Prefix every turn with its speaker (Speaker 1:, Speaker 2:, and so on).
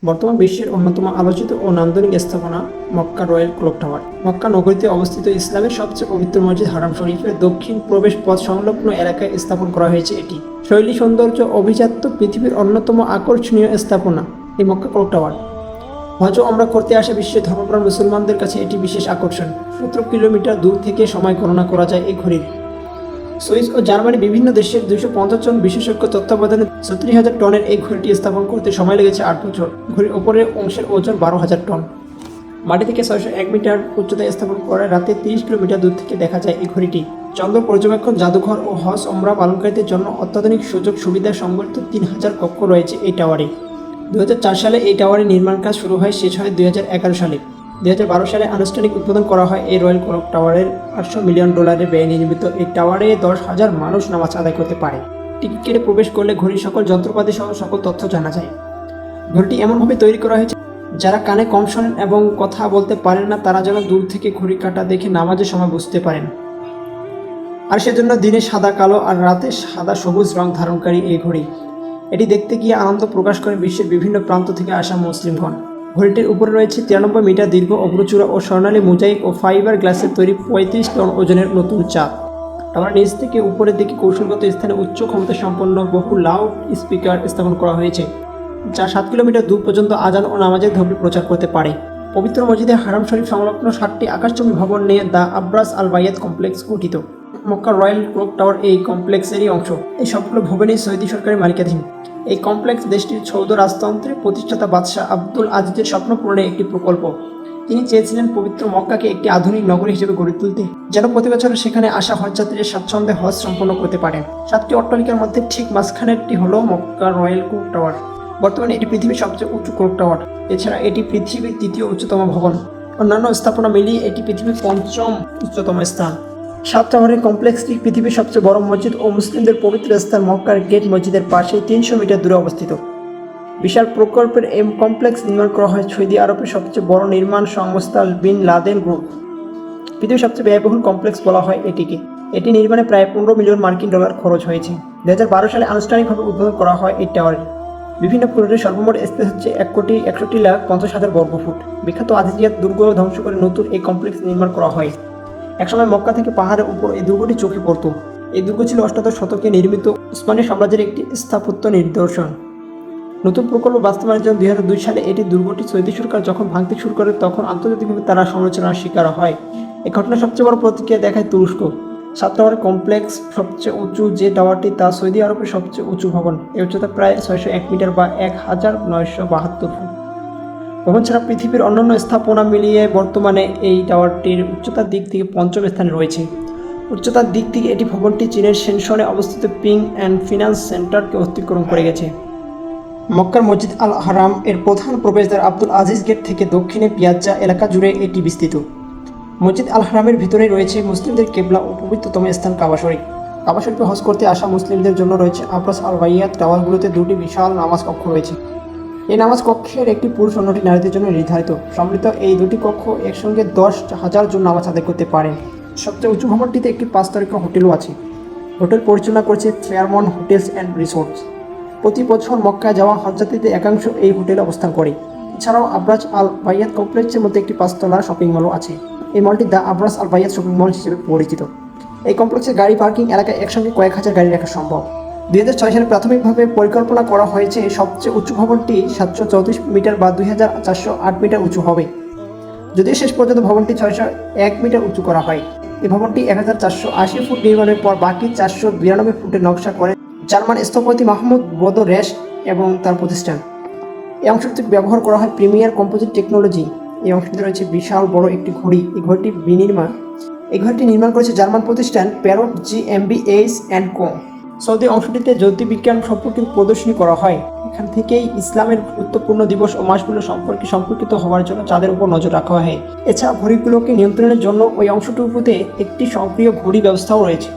Speaker 1: বর্তমান বিশ্বের অন্যতম আলোচিত ও নান্দনিক স্থাপনা Mecca royal clock tower. Mecca নগরীতে অবস্থিত ইসলামের সবচেয়ে পবিত্র মসজিদ হারাম শরীফের দক্ষিণ প্রবেশ পথ সংলগ্ন এলাকায় স্থাপন করা হয়েছে এটি। শৈলী, সৌন্দর্য, অভিজাত্য পৃথিবীর অন্যতম আকর্ষণীয় স্থাপনা এই মক্কা ক্লক টাওয়ার। হজ ও ওমরা করতে আসা বিশ্বের ধর্মপ্রাণ মুসলমানদের কাছে এটি বিশেষ আকর্ষণ। 17 কিলোমিটার দূর থেকে সময় গণনা করা যায় এই ঘড়ির। সুইস ও জার্মানি বিভিন্ন দেশের 250 জন বিশেষজ্ঞ তত্ত্বাবধানে 37,000 টনের এই ঘড়িটি স্থাপন করতে সময় লেগেছে 8 বছর। ঘড়ির ওপরের অংশের ওজন 12,000 টন। মাটি থেকে 601 মিটার উচ্চতায় স্থাপন করে রাতে 30 কিলোমিটার দূর থেকে দেখা যায় এই ঘড়িটি। চন্দ্র পর্যবেক্ষণ, জাদুঘর ও হজ ওমরা পালনকারীদের জন্য অত্যাধুনিক সুযোগ সুবিধা সংবলিত 3000 কক্ষ রয়েছে এই টাওয়ারে। 2004 সালে এই টাওয়ারের নির্মাণ কাজ শুরু হয়, শেষ হয় 2011 সালে। 2012 সালে আনুষ্ঠানিক উদ্বোধন করা হয় এই রয়্যাল ক্লক টাওয়ারের। $800 মিলিয়ন ব্যয়ে নির্মিত এই টাওয়ারে 10,000 মানুষ নামাজ আদায় করতে পারে। টিকিট কেটে প্রবেশ করলে ঘড়ির সকল যন্ত্রপাতি সহ সকল তথ্য জানা যায়। ঘড়িটি এমনভাবে তৈরি করা হয়েছে যারা কানে কম শোনেন এবং কথা বলতে পারেন না তারা যেন দূর থেকে ঘড়ি কাঁটা দেখে নামাজের সময় বুঝতে পারেন। আর সেজন্য দিনে সাদা কালো আর রাতে সাদা সবুজ রং ধারণকারী এই ঘড়ি। এটি দেখতে গিয়ে আনন্দ প্রকাশ করে বিশ্বের বিভিন্ন প্রান্ত থেকে আসা মুসলিমগণ। ঘড়িটির উপরে রয়েছে 93 মিটার দীর্ঘ অগ্রচূড়া ও স্বর্ণালী মোজাইক ও ফাইবার গ্লাসের তৈরি 35 টন ওজনের নতুন চাঁদ। টাওয়ার নিচ থেকে উপরের দিকে কৌশলগত স্থানে উচ্চ ক্ষমতা সম্পন্ন বহু লাউড স্পিকার স্থাপন করা হয়েছে, যা 7 কিলোমিটার দূর পর্যন্ত আজান ও নামাজের ধ্বনি প্রচার করতে পারে। পবিত্র মসজিদে হারাম শরীফ সংলগ্ন 7টি আকাশচুম্বী ভবন নিয়ে দ্য আব্রাস আল বায়াত কমপ্লেক্স গঠিত। মক্কা রয়্যাল ক্লক টাওয়ার এই কমপ্লেক্সেরই অংশ। এই সবগুলো ভবনই সৌদি সরকারের মালিকাধীন। এই কমপ্লেক্স দেশটির সৌদ রাজতন্ত্রের প্রতিষ্ঠাতা বাদশাহ আব্দুল আজিজের স্বপ্ন পূরণের একটি প্রকল্প। তিনি চেয়েছিলেন পবিত্র মক্কাকে একটি আধুনিক নগরী হিসেবে গড়ে তুলতে, যেন প্রতি বছর সেখানে আসা হজযাত্রীরা স্বাচ্ছন্দ্যে হজ সম্পন্ন করতে পারেন। 7টি অট্টালিকার মধ্যে ঠিক মাঝখানেরটি হলো মক্কা রয়্যাল ক্লক টাওয়ার। বর্তমানে এটি পৃথিবীর সবচেয়ে উঁচু ক্লক টাওয়ার। এছাড়া এটি পৃথিবীর 3য় উচ্চতম ভবন। অন্যান্য স্থাপনা মিলিয়ে এটি পৃথিবীর 5ম উচ্চতম স্থান। 7 টাওয়ারের কমপ্লেক্সটি পৃথিবীর সবচেয়ে বড় মসজিদ ও মুসলিমদের পবিত্র স্থান মক্কার গেট মসজিদের পাশে 300 মিটার দূরে অবস্থিত। বিশাল প্রকল্পের এই কমপ্লেক্স নির্মাণ করা হয় সৌদি আরবের সবচেয়ে বড় নির্মাণ সংস্থা বিন লাদেন গ্রুপ। পৃথিবীর সবচেয়ে ব্যয়বহুল কমপ্লেক্স বলা হয় এটিকে। এটি নির্মাণে প্রায় $15 মিলিয়ন খরচ হয়েছে। 2012 সালে আনুষ্ঠানিকভাবে উদ্বোধন করা হয় এই টাওয়ারে। বিভিন্ন ফ্লোরের সর্বমোট স্পেস হচ্ছে 1,61,50,000 বর্গফুট। বিখ্যাত আজিজিয়াত দুর্গ ধ্বংস করে নতুন এই কমপ্লেক্স নির্মাণ করা হয়। একসময় মক্কা থেকে পাহাড়ের উপর এই দুর্গটি চোখে পড়ত। এই দুর্গ ছিল 8শ শতকে নির্মিত উসমানী সাম্রাজ্যের একটি স্থাপত্য নিদর্শন। নতুন প্রকল্প বাস্তবায়নের জন্য 2002 সালে এটি দুর্গটি সৌদি সরকার যখন ভাঙতে শুরু করে তখন আন্তর্জাতিকভাবে তারা সমালোচনার শিকার হয়। এই ঘটনার সবচেয়ে বড় প্রতিক্রিয়া দেখায় তুরস্ক। 7 টাওয়ারের কমপ্লেক্স সবচেয়ে উঁচু যে টাওয়ারটি তা সৌদি আরবের সবচেয়ে উঁচু ভবন। এর উচ্চতা প্রায় 601 মিটার বা 1972 ফুট। ভবন ছাড়া পৃথিবীর অন্যান্য স্থাপনা মিলিয়ে বর্তমানে এই টাওয়ারটির উচ্চতার দিক থেকে 5ম স্থানে রয়েছে। উচ্চতার দিক থেকে এটি ভবনটি চীনের শেনশনে অবস্থিত পিং অ্যান্ড ফিনান্স সেন্টারকে অতিক্রম করে গেছে। মক্কার মসজিদ আল হারাম এর প্রধান প্রবেশদ্বার আব্দুল আজিজ গেট থেকে দক্ষিণে পিয়াজ্জা এলাকা জুড়ে এটি বিস্তৃত। মসজিদ আল হারামের ভিতরেই রয়েছে মুসলিমদের কেবলা ও পবিত্রতম স্থান কাবা শরীফ। কাবা শরীফে হজ করতে আসা মুসলিমদের জন্য রয়েছে আব্রাস আল বায়াত টাওয়ারগুলোতে 2টি বিশাল নামাজ কক্ষ রয়েছে। এই নামাজ কক্ষের একটি পুরুষ অন্যটি নারীদের জন্য নির্ধারিত। সম্মিলিত এই 2টি কক্ষ একসঙ্গে 10,000 জন নামাজ আদায় করতে পারে। সবচেয়ে উঁচু ভবনটিতে একটি 5 তারকা হোটেলও আছে। হোটেল পরিচালনা করছে ফেয়ারমন্ট হোটেলস অ্যান্ড রিসোর্টস। প্রতি বছর মক্কায় যাওয়া হজযাত্রীদের একাংশ এই হোটেলে অবস্থান করে। এছাড়াও আব্রাস আল বায়াত কমপ্লেক্সের মধ্যে একটি 5তলা শপিং মলও আছে। এই মলটি দ্য আব্রাস আল বায়াত শপিং মল হিসেবে পরিচিত। এই কমপ্লেক্সের গাড়ি পার্কিং এলাকায় একসঙ্গে কয়েক হাজার গাড়ি রাখা সম্ভব। 2006 সালে প্রাথমিকভাবে পরিকল্পনা করা হয়েছে সবচেয়ে উঁচু ভবনটি 734 মিটার বা 2408 মিটার উঁচু হবে, যদিও শেষ পর্যন্ত ভবনটি 601 মিটার উঁচু করা হয়। এই ভবনটি 1480 ফুট নির্মাণের পর বাকি 492 ফুটের নকশা করে জার্মান স্থপতি মাহমুদ বোদো রেশ এবং তার প্রতিষ্ঠান। এই অংশটি ব্যবহার করা হয় প্রিমিয়ার কম্পোজিট টেকনোলজি। এই অংশটিতে রয়েছে বিশাল বড় একটি ঘড়ি। এই ঘড়িটি ঘড়িটি নির্মাণ করেছে জার্মান প্রতিষ্ঠান প্যারট GmbH & Co। সৌদি অংশটিতে জ্যোতির্বিজ্ঞান সম্পর্কিত প্রদর্শনী করা হয়। এখান থেকেই ইসলামের গুরুত্বপূর্ণ দিবস ও মাসগুলো সম্পর্কিত হওয়ার জন্য চাঁদের উপর নজর রাখা হয়। এছাড়া ঘড়িগুলোকে নিয়ন্ত্রণের জন্য ওই অংশটুকুতে একটি সক্রিয় ঘড়ি ব্যবস্থাও রয়েছে।